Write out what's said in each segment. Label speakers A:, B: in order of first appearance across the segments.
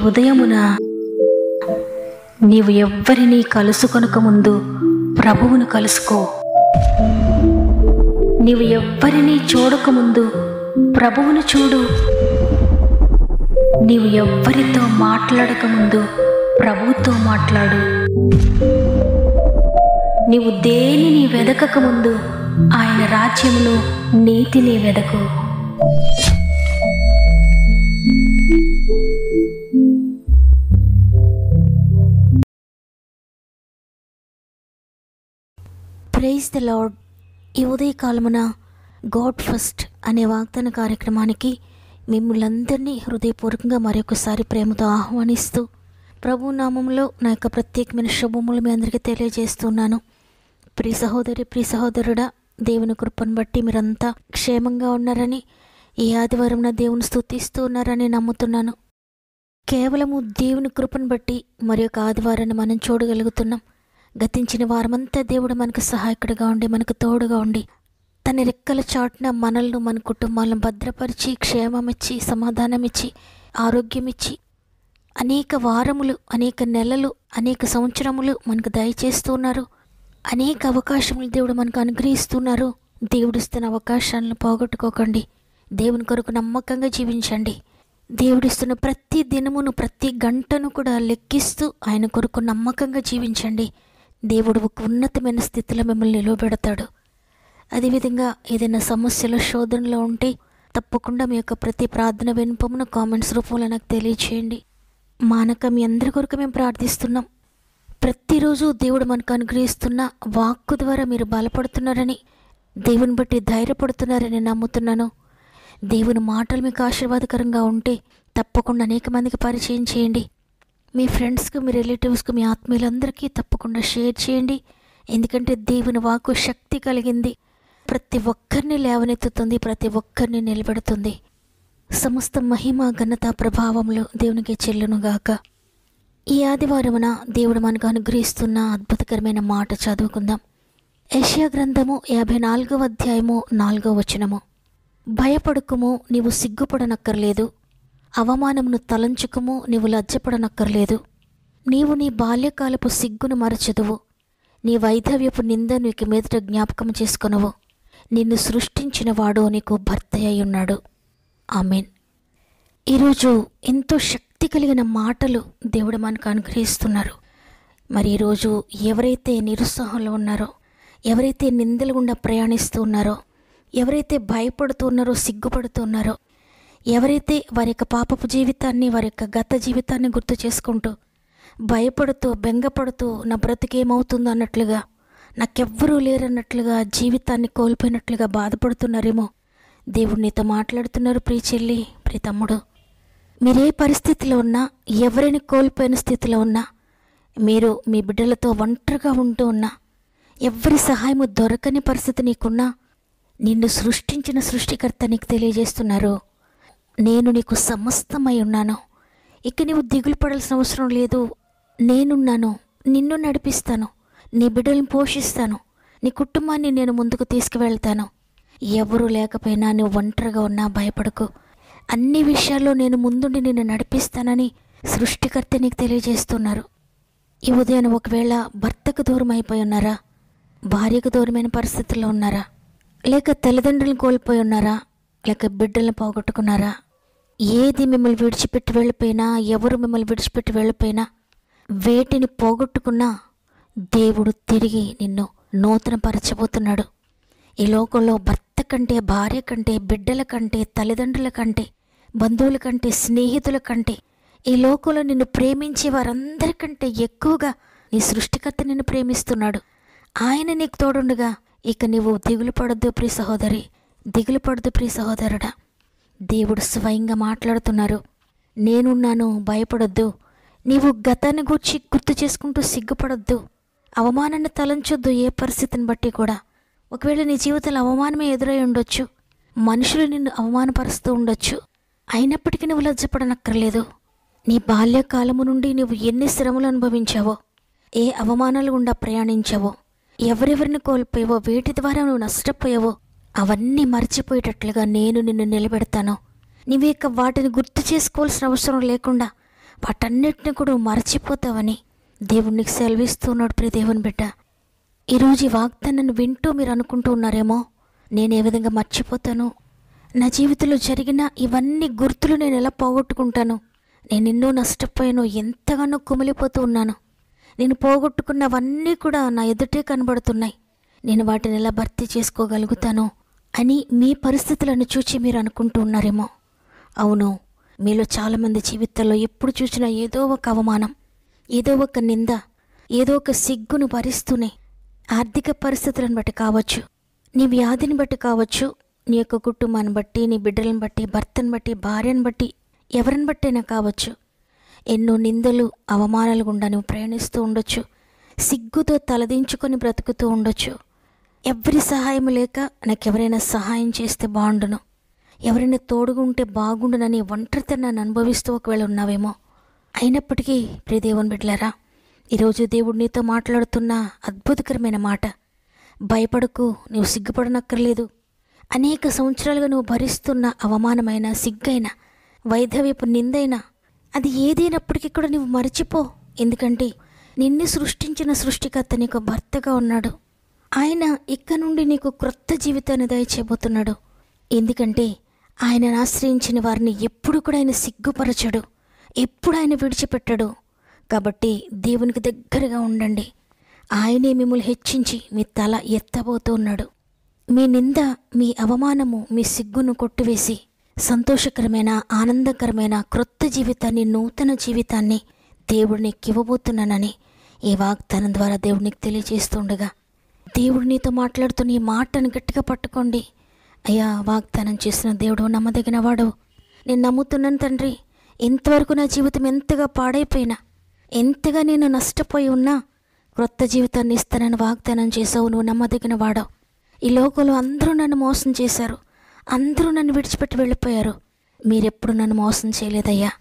A: ఉదయమున నీవు ఎవ్వరినీ కలుసుకొనక ముందు ప్రభువును కలుసుకో. నీవు ఎవ్వరినీ చూడకముందు ప్రభువును చూడు. నీవు ఎవ్వరితో మాట్లాడకముందు ప్రభువుతో మాట్లాడు. నీవు దేనిని వెదకకముందు ఆయన రాజ్యమును, నీతిని వెదకు. Praise the lord. ఈ ఉదయకాలమున గాడ్ ఫస్ట్ అనే వాగ్దాన కార్యక్రమానికి మిమ్మల్ందరినీ హృదయపూర్వకంగా మరొకసారి ప్రేమతో ఆహ్వానిస్తూ ప్రభు నామంలో నా యొక్క ప్రత్యేకమైన శుభములు మీ అందరికీ తెలియజేస్తున్నాను. ప్రియ సహోదరి, ప్రియ సహోదరుడా, దేవుని కృపను బట్టి మీరంతా క్షేమంగా ఉన్నారని, ఈ ఆదివారం నా దేవుని స్తుతిస్తూ ఉన్నారని నమ్ముతున్నాను. కేవలము దేవుని కృపను బట్టి మరి యొక్క ఆదివారాన్ని మనం చూడగలుగుతున్నాం. గతించిన వారమంతా దేవుడు మనకు సహాయకుడిగా ఉండి, మనకు తోడుగా ఉండి, తన రెక్కల చాటున మనల్ని, మన కుటుంబాలను భద్రపరిచి, క్షేమమిచ్చి, సమాధానమిచ్చి, ఆరోగ్యమిచ్చి, అనేక వారములు, అనేక నెలలు, అనేక సంవత్సరములు మనకు దయచేస్తున్నారు. అనేక అవకాశములు దేవుడు మనకు అనుగ్రహిస్తున్నారు. దేవుడిస్తున్న అవకాశాలను పోగొట్టుకోకండి. దేవుని కొరకు నమ్మకంగా జీవించండి. దేవుడిస్తున్న ప్రతి దినమును, ప్రతి గంటను కూడా లెక్కిస్తూ ఆయన కొరకు నమ్మకంగా జీవించండి. దేవుడు ఒక ఉన్నతమైన స్థితిలో మిమ్మల్ని నిలవబెడతాడు. అదేవిధంగా ఏదైనా సమస్యలో, శోధనలో ఉంటే తప్పకుండా మీ యొక్క ప్రతి ప్రార్థన విన్నపమును కామెంట్స్ రూపంలో నాకు తెలియచేయండి. మానక మీ అందరి కొరకు మేము ప్రార్థిస్తున్నాం. ప్రతిరోజు దేవుడు మనకు అనుగ్రహిస్తున్న వాక్కు ద్వారా మీరు బలపడుతున్నారని, దేవుని బట్టి ధైర్యపడుతున్నారని నమ్ముతున్నాను. దేవుని మాటలు మీకు ఆశీర్వాదకరంగా ఉంటే తప్పకుండా అనేక మందికి పరిచయం చేయండి. మీ ఫ్రెండ్స్కు, మీ రిలేటివ్స్కు, మీ ఆత్మీయులందరికీ తప్పకుండా షేర్ చేయండి. ఎందుకంటే దేవుని వాక్కు శక్తి కలిగింది. ప్రతి ఒక్కరిని లేవనెత్తుతుంది, ప్రతి ఒక్కరిని నిలబెడుతుంది. సమస్త మహిమ, ఘనత, ప్రభావములు దేవునికి చెల్లునుగాక. ఈ ఆదివారమున దేవుడు మనకు అనుగ్రహిస్తున్న అద్భుతకరమైన మాట చదువుకుందాం. యెషయా గ్రంథము 54వ అధ్యాయము 4వ వచనము. భయపడుకుము, నీవు సిగ్గుపడనక్కర్లేదు. అవమానమును తలంచుకుము, నీవు లజ్జపడనక్కర్లేదు. నీవు నీ బాల్యకాలపు సిగ్గును మరచెదువు. నీ వైధవ్యపు నింద నీకు మీదట జ్ఞాపకం చేసుకొనువు. నిన్ను సృష్టించిన వాడు నీకు భర్త అయి ఉన్నాడు. ఆమెన్. ఈరోజు ఎంతో శక్తి కలిగిన మాటలు దేవుడు మనకు అనుగ్రహిస్తున్నారు. మరి ఈరోజు ఎవరైతే నిరుత్సాహంలో ఉన్నారో, ఎవరైతే నిందల గుండా ప్రయాణిస్తూ ఉన్నారో, ఎవరైతే భయపడుతున్నారో, సిగ్గుపడుతున్నారో, ఎవరైతే వారి యొక్క పాపపు జీవితాన్ని, వారి యొక్క గత జీవితాన్ని గుర్తు చేసుకుంటూ భయపడుతూ, బెంగపడుతూ, నా బ్రతికేమవుతుందో అన్నట్లుగా, నాకెవ్వరూ లేరన్నట్లుగా, జీవితాన్ని కోల్పోయినట్లుగా బాధపడుతున్నారేమో, దేవుడు నీతో మాట్లాడుతున్నారు. ప్రియ చెల్లి, ప్రియ తమ్ముడు, మీరే పరిస్థితిలో ఉన్నా, ఎవరిని కోల్పోయిన స్థితిలో ఉన్నా, మీరు మీ బిడ్డలతో ఒంటరిగా ఉంటూ ఉన్నా, ఎవరి సహాయము దొరకని పరిస్థితి నీకున్నా, నిన్ను సృష్టించిన సృష్టికర్త నీకు తెలియజేస్తున్నారు, నేను నీకు సమస్తమై ఉన్నాను. ఇక నీవు దిగులు పడాల్సిన అవసరం లేదు. నేనున్నాను, నిన్ను నడిపిస్తాను, నీ బిడ్డలను పోషిస్తాను, నీ కుటుంబాన్ని నేను ముందుకు తీసుకువెళ్తాను. ఎవరూ లేకపోయినా, నువ్వు ఒంటరిగా ఉన్నా భయపడకు. అన్ని విషయాల్లో నేను ముందుండి నిన్ను నడిపిస్తానని సృష్టికర్త నీకు తెలియజేస్తున్నారు. ఈ ఉదయం ఒకవేళ భర్తకు దూరం అయిపోయి ఉన్నారా, భార్యకు దూరమైన పరిస్థితుల్లో ఉన్నారా, లేక తల్లిదండ్రులను కోల్పోయి ఉన్నారా, లేక బిడ్డలను పోగొట్టుకున్నారా, ఏది మిమ్మల్ని విడిచిపెట్టి వెళ్ళిపోయినా, ఎవరు మిమ్మల్ని విడిచిపెట్టి వెళ్ళిపోయినా, వేటిని పోగొట్టుకున్నా దేవుడు తిరిగి నిన్ను నూతనపరచబోతున్నాడు. ఈ లోకంలో భర్త కంటే, భార్య కంటే, బిడ్డల కంటే, తల్లిదండ్రుల కంటే, బంధువుల కంటే, స్నేహితుల కంటే, ఈ లోకంలో నిన్ను ప్రేమించే వారందరికంటే ఎక్కువగా నీ సృష్టికర్త నిన్ను ప్రేమిస్తున్నాడు. ఆయన నీకు తోడుండగా ఇక నీవు దిగులు పడొద్దు ప్రియ సహోదరి, దిగులు పడొద్దు ప్రియ సహోదరుడా. దేవుడు స్వయంగా మాట్లాడుతున్నారు. నేనున్నాను, భయపడొద్దు. నీవు గతాన్ని గుర్తు చేసుకుంటూ సిగ్గుపడొద్దు. అవమానాన్ని తలంచొద్దు. ఏ పరిస్థితిని బట్టి కూడా ఒకవేళ నీ జీవితంలో అవమానమే ఎదురై ఉండొచ్చు, మనుషులు నిన్ను అవమానపరుస్తూ ఉండొచ్చు. అయినప్పటికీ నువ్వు లజ్జపడనక్కర్లేదు. నీ బాల్యకాలము నుండి నువ్వు ఎన్ని శ్రమలు అనుభవించావో, ఏ అవమానాలు గుండా ప్రయాణించావో, ఎవరెవరిని కోల్పోయావో, వేటి ద్వారా నువ్వు నష్టపోయావో అవన్నీ మర్చిపోయేటట్లుగా నేను నిన్ను నిలబెడతాను. నీవు ఇక వాటిని గుర్తు చేసుకోవాల్సిన అవసరం లేకుండా వాటన్నిటిని కూడా నువ్వు మర్చిపోతావని దేవుడు నీకు సెలవిస్తున్నాడు. ప్రియ దేవుని బిడ్డ, ఈరోజు ఈ వాగ్దానాన్ని వింటూ మీరు అనుకుంటూ ఉన్నారేమో, నేను ఏ విధంగా మర్చిపోతాను, నా జీవితంలో జరిగిన ఇవన్నీ గుర్తులు నేను ఎలా పోగొట్టుకుంటాను, నేను ఎన్నో నష్టపోయాను, ఎంతగానో కుమిలిపోతూ ఉన్నాను, నేను పోగొట్టుకున్నవన్నీ కూడా నా ఎదుటే కనబడుతున్నాయి, నేను వాటిని ఎలా భర్తీ చేసుకోగలుగుతాను అని మీ పరిస్థితులను చూచి మీరు అనుకుంటూ ఉన్నారేమో. అవును, మీలో చాలామంది జీవితాల్లో ఎప్పుడు చూసినా ఏదో ఒక అవమానం, ఏదో ఒక నింద, ఏదో ఒక సిగ్గును భరిస్తూనే, ఆర్థిక పరిస్థితులను బట్టి కావచ్చు, నీ వ్యాధిని బట్టి కావచ్చు, నీ యొక్క కుటుంబాన్ని బట్టి, నీ బిడ్డలను బట్టి, భర్తను బట్టి, భార్యను బట్టి, ఎవరిని బట్టైనా కావచ్చు, ఎన్నో నిందలు అవమానాలు గుండా నువ్వు ప్రయాణిస్తూ ఉండొచ్చు. సిగ్గుతో తలదించుకొని బ్రతుకుతూ ఉండొచ్చు. ఎవరి సహాయం లేక నాకెవరైనా సహాయం చేస్తే బాగుండును, ఎవరైనా తోడుగా ఉంటే బాగుండునని ఒంటరితనాన్ని అనుభవిస్తూ ఒకవేళ ఉన్నావేమో. అయినప్పటికీ ప్రియ దేవుని బిడ్డలారా, ఈరోజు దేవుడు నీతో మాట్లాడుతున్న అద్భుతకరమైన మాట, భయపడకు, నువ్వు సిగ్గుపడనక్కర్లేదు. అనేక సంవత్సరాలుగా నువ్వు భరిస్తున్న అవమానమైన, సిగ్గైన, వైధవ్యపు నిందైన, అది ఏదైనప్పటికీ కూడా నువ్వు మర్చిపో. ఎందుకంటే నిన్ను సృష్టించిన సృష్టికర్త నీకు భర్తగా ఉన్నాడు. ఆయన ఇక నుండి నీకు క్రొత్త జీవితాన్ని దయచేయబోతున్నాడు. ఎందుకంటే ఆయనను ఆశ్రయించిన వారిని ఎప్పుడు కూడా ఆయన సిగ్గుపరచడు, ఎప్పుడు ఆయన విడిచిపెట్టడు. కాబట్టి దేవునికి దగ్గరగా ఉండండి. ఆయనే మిమ్మల్ని హెచ్చించి మీ తల ఎత్తబోతూ ఉన్నాడు. మీ నింద, మీ అవమానము, మీ సిగ్గును కొట్టివేసి సంతోషకరమైన, ఆనందకరమైన క్రొత్త జీవితాన్ని, నూతన జీవితాన్ని దేవుడు నీకు ఇవ్వబోతున్నానని ఈ వాగ్దానం ద్వారా దేవుడు నీకు తెలియజేస్తుండగా, దేవుడు నీతో మాట్లాడుతున్న ఈ మాటను గట్టిగా పట్టుకోండి. అయ్యా, వాగ్దానం చేసిన దేవుడు నమ్మదగిన వాడు, నేను నమ్ముతున్నాను తండ్రి. ఇంతవరకు నా జీవితం ఎంతగా పాడైపోయినా, ఎంతగా నేను నష్టపోయి ఉన్నా క్రొత్త జీవితాన్ని ఇస్తానని వాగ్దానం చేసావు. నువ్వు నమ్మదగిన వాడవు. ఈ లోకంలో అందరూ నన్ను మోసం చేశారు, అందరూ నన్ను విడిచిపెట్టి వెళ్ళిపోయారు. మీరెప్పుడు నన్ను మోసం చేయలేదయ్యా.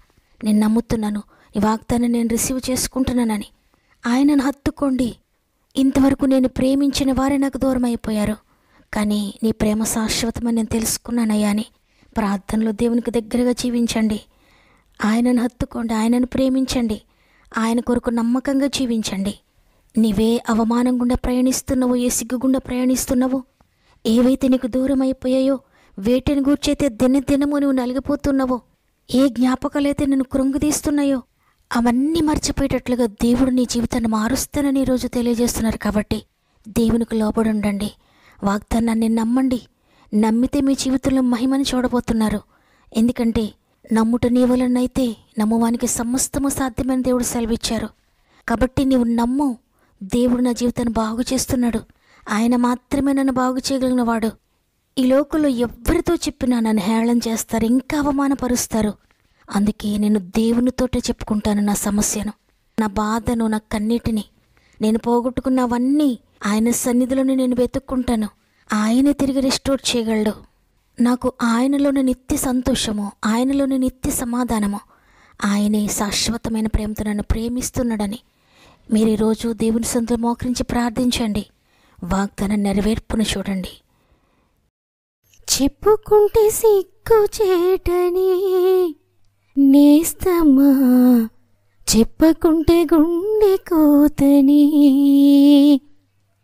A: నేను నమ్ముతున్నాను, ఈ వాగ్దానం నేను రిసీవ్ చేసుకుంటున్నానని ఆయనను హత్తుకోండి. ఇంతవరకు నేను ప్రేమించిన వారే నాకు దూరం అయిపోయారు, కానీ నీ ప్రేమ శాశ్వతమని నేను తెలుసుకున్నానయ్యా అని ప్రార్థనలో దేవునికి దగ్గరగా జీవించండి. ఆయనను హత్తుకోండి, ఆయనను ప్రేమించండి, ఆయన కొరకు నమ్మకంగా జీవించండి. నీవే అవమానం గుండా ప్రయాణిస్తున్నావో, ఏ సిగ్గు గుండా ప్రయాణిస్తున్నావో, ఏవైతే నీకు దూరం అయిపోయాయో, వేటిని గూర్చైతే దినదినము నువ్వు నలిగిపోతున్నావో, ఏ జ్ఞాపకాలైతే నిన్ను కృంగదీస్తున్నాయో, అవన్నీ మర్చిపోయేటట్లుగా దేవుడు నీ జీవితాన్ని మారుస్తానని ఈరోజు తెలియజేస్తున్నారు. కాబట్టి దేవునికి లోబడి ఉండండి, వాగ్దానాన్ని నమ్మండి. నమ్మితే మీ జీవితంలో మహిమని చూడబోతున్నారు. ఎందుకంటే నమ్ముట నీ వలనైతే నమ్మువానికి సమస్తము సాధ్యమని దేవుడు సెలవిచ్చారు. కాబట్టి నీవు నమ్ము. దేవుడు నా జీవితాన్ని బాగు చేస్తున్నాడు. ఆయన మాత్రమే నన్ను బాగు చేయగలిగిన వాడు. ఈ లోకంలో ఎవరితో చెప్పినా నన్ను హేళన చేస్తారు, ఇంకా అవమానపరుస్తారు. అందుకే నేను దేవునితోటే చెప్పుకుంటాను నా సమస్యను, నా బాధను, నా కన్నీటిని. నేను పోగొట్టుకున్నవన్నీ ఆయన సన్నిధిలోనే నేను వెతుక్కుంటాను. ఆయనే తిరిగి రెస్టోర్ చేయగలడు. నాకు ఆయనలోని నిత్య సంతోషము, ఆయనలోని నిత్య సమాధానము, ఆయనే శాశ్వతమైన ప్రేమతో నన్ను ప్రేమిస్తున్నాడని మీరు ఈరోజు దేవుని సన్నిధిలో మోకరించి ప్రార్థించండి. వాగ్దానం నెరవేర్పును చూడండి. చెప్పుకుంటే సిగ్గు చేటని నేస్తమా, చెప్పకుంటే గుండె కోతని,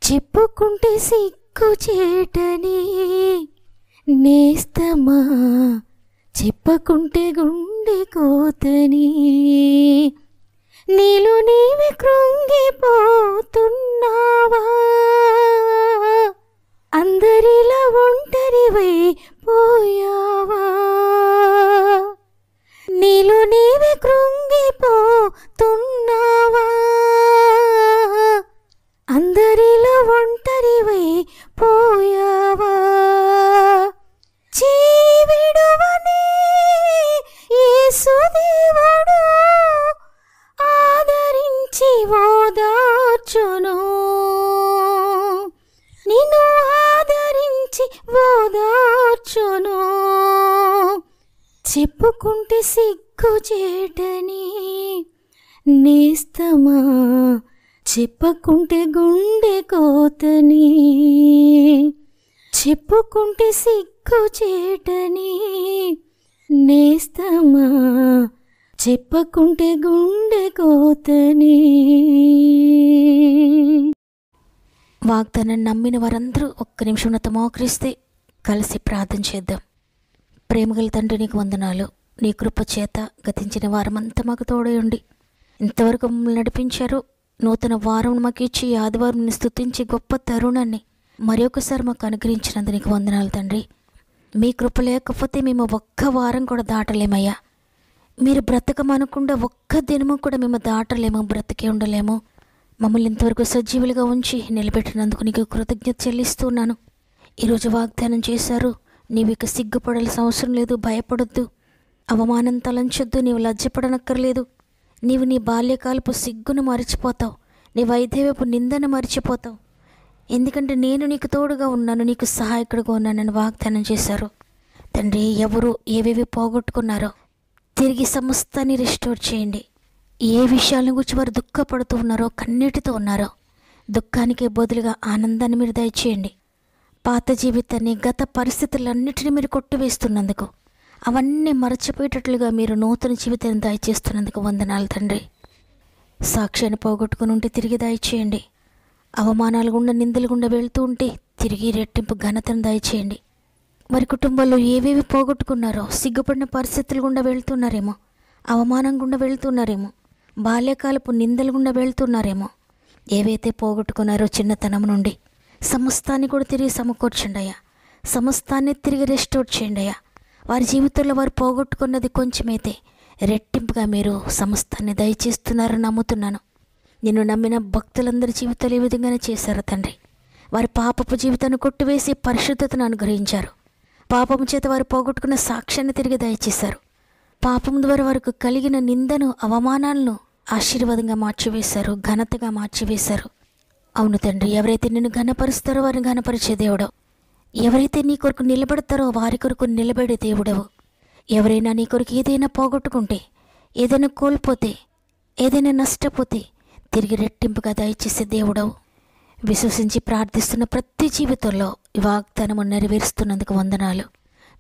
A: చెప్పుకుంటే సిగ్గు చేటని నేస్తమా, చెప్పకుంటే గుండె కోతని, నీలో నీవే కృంగిపోతున్నావా, అందరిలా ఒంటరివై పోయావా, నీలో నీవే కృంగిపోతున్నావా, అందరిలా ఒంటరివై పోయావా, జీవిడువనే యేసు దేవుడు ఆదరించి ఓదార్చును, నిన్ను ఆదరించి ఓదార్చును, చెప్పుకుంటే సిగ్గు చేటని నేస్తమా, చెప్పకుంటే గుండె కోతని, చెప్పుకుంటే సిగ్గు చేటని నేస్తమా, చెప్పకుంటే గుండె కోతని. వాగ్దానం నమ్మిన వారందరూ ఒక్క నిమిషం నాతో మోకరిస్తే కలిసి ప్రార్థన చేద్దాం. ప్రేమగల తండ్రి, నీకు వందనాలు. నీ కృప చేత గతించిన వారమంతా మాకు తోడయుండి ఇంతవరకు మమ్మల్ని నడిపించారు. నూతన వారం మాకు ఇచ్చి ఆదివారం స్తుతించి గొప్ప తరుణాన్ని మరొకసారి మాకు అనుగ్రహించినందుకు నీకు వందనాలు తండ్రి. మీ కృప లేకపోతే మేము ఒక్క వారం కూడా దాటలేమయ్యా. మీరు బ్రతకమనకుండా ఒక్క దినము కూడా మేము దాటలేము, బ్రతికే ఉండలేము. మమ్మల్ని ఇంతవరకు సజీవులుగా ఉంచి నిలబెట్టినందుకు నీకు కృతజ్ఞత చెల్లిస్తున్నాను. ఈరోజు వాగ్దానం చేశారు, నీవు ఇక సిగ్గుపడాల్సిన అవసరం లేదు, భయపడొద్దు, అవమానం తలంచొద్దు, నీవు లజ్జపడనక్కర్లేదు. నీవు నీ బాల్యకాలపు సిగ్గును మరిచిపోతావు, నీ వైద్యవైపు నిందను మరిచిపోతావు. ఎందుకంటే నేను నీకు తోడుగా ఉన్నాను, నీకు సహాయకుడుగా ఉన్నానని వాగ్దానం చేశారు. తండ్రి, ఎవరు ఏవేవి పోగొట్టుకున్నారో తిరిగి సమస్తాన్ని రిస్టోర్ చేయండి. ఏ విషయాలను గురించి వారు దుఃఖపడుతూ ఉన్నారో, కన్నీటితో ఉన్నారో, దుఃఖానికి బదులుగా ఆనందాన్ని మీరు దయచేయండి. పాత జీవితాన్ని, గత పరిస్థితులన్నిటినీ మీరు కొట్టివేస్తున్నందుకు, అవన్నీ మరచిపోయేటట్లుగా మీరు నూతన జీవితాన్ని దయచేస్తున్నందుకు వందనాలు తండ్రి. సాక్ష్యాన్ని పోగొట్టుకుని ఉంటే తిరిగి దయచేయండి. అవమానాలు గుండా, నిందలు గుండా వెళ్తూ ఉంటే తిరిగి రెట్టింపు ఘనతను దయచేయండి. వారి కుటుంబాల్లో ఏవేవి పోగొట్టుకున్నారో, సిగ్గుపడిన పరిస్థితులు గుండా వెళ్తున్నారేమో, అవమానం గుండా వెళ్తున్నారేమో, బాల్యకాలపు నిందలు గుండా వెళ్తున్నారేమో, ఏవైతే పోగొట్టుకున్నారో చిన్నతనం నుండి సమస్తాన్ని కూడా తిరిగి సమకూర్చండి అయ్యా. సమస్తాన్ని తిరిగి రెస్టోర్ చేయండి అయ్యా. వారి జీవితంలో వారు పోగొట్టుకున్నది కొంచెమైతే రెట్టింపుగా మీరు సమస్తాన్ని దయచేస్తున్నారని నమ్ముతున్నాను. నిన్ను నమ్మిన భక్తులందరి జీవితాలు ఈ విధంగానే చేశారు తండ్రి. వారి పాపపు జీవితాన్ని కొట్టివేసి పరిశుద్ధతను అనుగ్రహించారు. పాపము చేత వారు పోగొట్టుకున్న సాక్ష్యాన్ని తిరిగి దయచేశారు. పాపం ద్వారా వారికి కలిగిన నిందను, అవమానాలను ఆశీర్వాదంగా మార్చివేశారు, ఘనతగా మార్చివేశారు. అవును తండ్రి, ఎవరైతే నిన్ను ఘనపరుస్తారో వారిని ఘనపరిచే దేవుడవు. ఎవరైతే నీ కొరకు నిలబడతారో వారి కొరకు నిలబడే దేవుడవు. ఎవరైనా నీ కొరకు ఏదైనా పోగొట్టుకుంటే, ఏదైనా కోల్పోతే, ఏదైనా నష్టపోతే తిరిగి రెట్టింపుగా దయచేసే దేవుడవు. విశ్వసించి ప్రార్థిస్తున్న ప్రతి జీవితంలో ఈ వాగ్దానము నెరవేరుస్తున్నందుకు వందనాలు.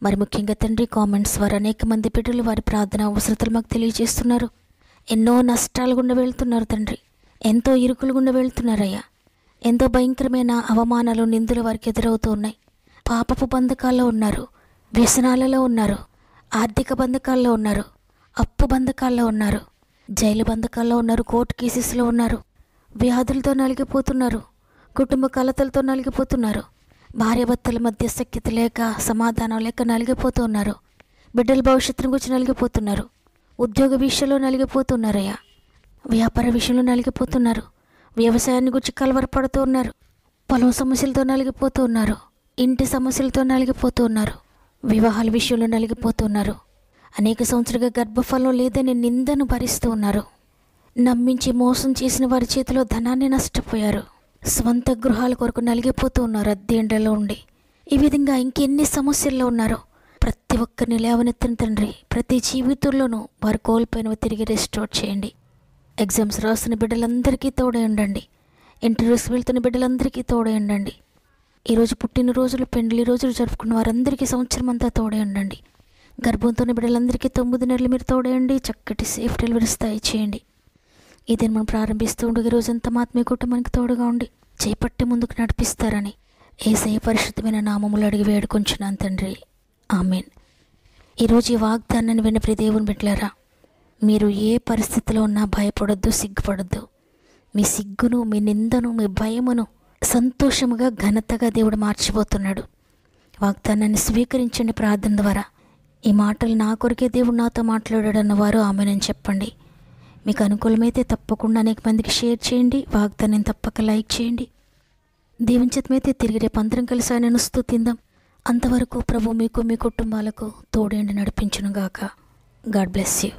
A: మరి ముఖ్యంగా తండ్రి, కామెంట్స్ వారు అనేక మంది బిడ్డలు వారి ప్రార్థన అవసరతలు మాకు తెలియజేస్తున్నారు. ఎన్నో నష్టాలు గుండా వెళ్తున్నారు తండ్రి, ఎంతో ఇరుకులు గుండా వెళ్తున్నారయ్యా. ఎంతో భయంకరమైన అవమానాలు, నిందలు వారికి ఎదురవుతూ ఉన్నాయి. పాపపు బంధకాల్లో ఉన్నారు, వ్యసనాలలో ఉన్నారు, ఆర్థిక బంధకాల్లో ఉన్నారు, అప్పు బంధకాల్లో ఉన్నారు, జైలు బంధకాల్లో ఉన్నారు, కోర్టు కేసెస్లో ఉన్నారు, వ్యాధులతో నలిగిపోతున్నారు, కుటుంబ కలతలతో నలిగిపోతున్నారు, భార్యాభర్తల మధ్య సఖ్యత లేక, సమాధానం లేక నలిగిపోతూ ఉన్నారు, బిడ్డల భవిష్యత్తును గురించి నలిగిపోతున్నారు, ఉద్యోగ విషయంలో నలిగిపోతున్నారయ్యా, వ్యాపార విషయంలో నలిగిపోతున్నారు, వ్యవసాయాన్ని గురించి కలవరపడుతూ ఉన్నారు, పొలం సమస్యలతో నలిగిపోతూ ఉన్నారు, ఇంటి సమస్యలతో నలిగిపోతూ ఉన్నారు, వివాహాల విషయంలో నలిగిపోతూ ఉన్నారు, అనేక సంవత్సరాలుగా గర్భఫలం లేదని నిందను భరిస్తూ ఉన్నారు, నమ్మించి మోసం చేసిన వారి చేతిలో ధనాన్ని నష్టపోయారు, స్వంత గృహాల కొరకు నలిగిపోతూ ఉన్నారు అద్దెండలో ఉండి. ఈ విధంగా ఇంకెన్ని సమస్యల్లో ఉన్నారో ప్రతి ఒక్కరిని లేవనెత్తిన తండ్రి, ప్రతి జీవితంలోనూ వారు కోల్పోయినవి తిరిగి రెస్టోర్ చేయండి. ఎగ్జామ్స్ రాస్తున్న బిడ్డలందరికీ తోడై ఉండండి. ఇంటర్వ్యూస్ వెళ్తున్న బిడ్డలందరికీ తోడై ఉండండి. ఈరోజు పుట్టినరోజులు, పెండ్లి రోజులు జరుపుకున్న వారందరికీ సంవత్సరం అంతా తోడై ఉండండి. గర్భంతో ఉన్న బిడ్డలందరికీ 9 నెలలు మీరు తోడేయండి. చక్కటి సేఫ్ డెలివరీ స్థాయి చేయండి. ఇదని మనం ప్రారంభిస్తూ ఉండగా రోజంతా ఆత్మీయ కుటుంబానికి తోడుగా ఉండి చేపట్టి ముందుకు నడిపిస్తారని యేసయ్య పరిశుద్ధమైన నామములో అడిగి వేడుకొంచున్నాను తండ్రి, ఆమేన్. ఈరోజు ఈ వాగ్దానాన్ని విన్న ప్రియ దేవుని బిడ్డలారా, మీరు ఏ పరిస్థితిలో ఉన్నా భయపడొద్దు, సిగ్గుపడొద్దు. మీ సిగ్గును, మీ నిందను, మీ భయమును సంతోషముగా, ఘనతగా దేవుడు మార్చిపోతున్నాడు. వాగ్దానాన్ని స్వీకరించండి. ప్రార్థన ద్వారా ఈ మాటలు నా కొరకే దేవుడు నాతో మాట్లాడాడన్న వారు ఆమెనని చెప్పండి. మీకు అనుకూలమైతే తప్పకుండా అనేక మందికి షేర్ చేయండి. వాగ్దానం తప్పక లైక్ చేయండి. దేవుని చిత్తమైతే తిరిగి రేపు అందరం కలిసి ఆయనను స్తుతిందాం. అంతవరకు ప్రభు మీకు, మీ కుటుంబాలకు తోడేండి నడిపించునుగాక. God bless you.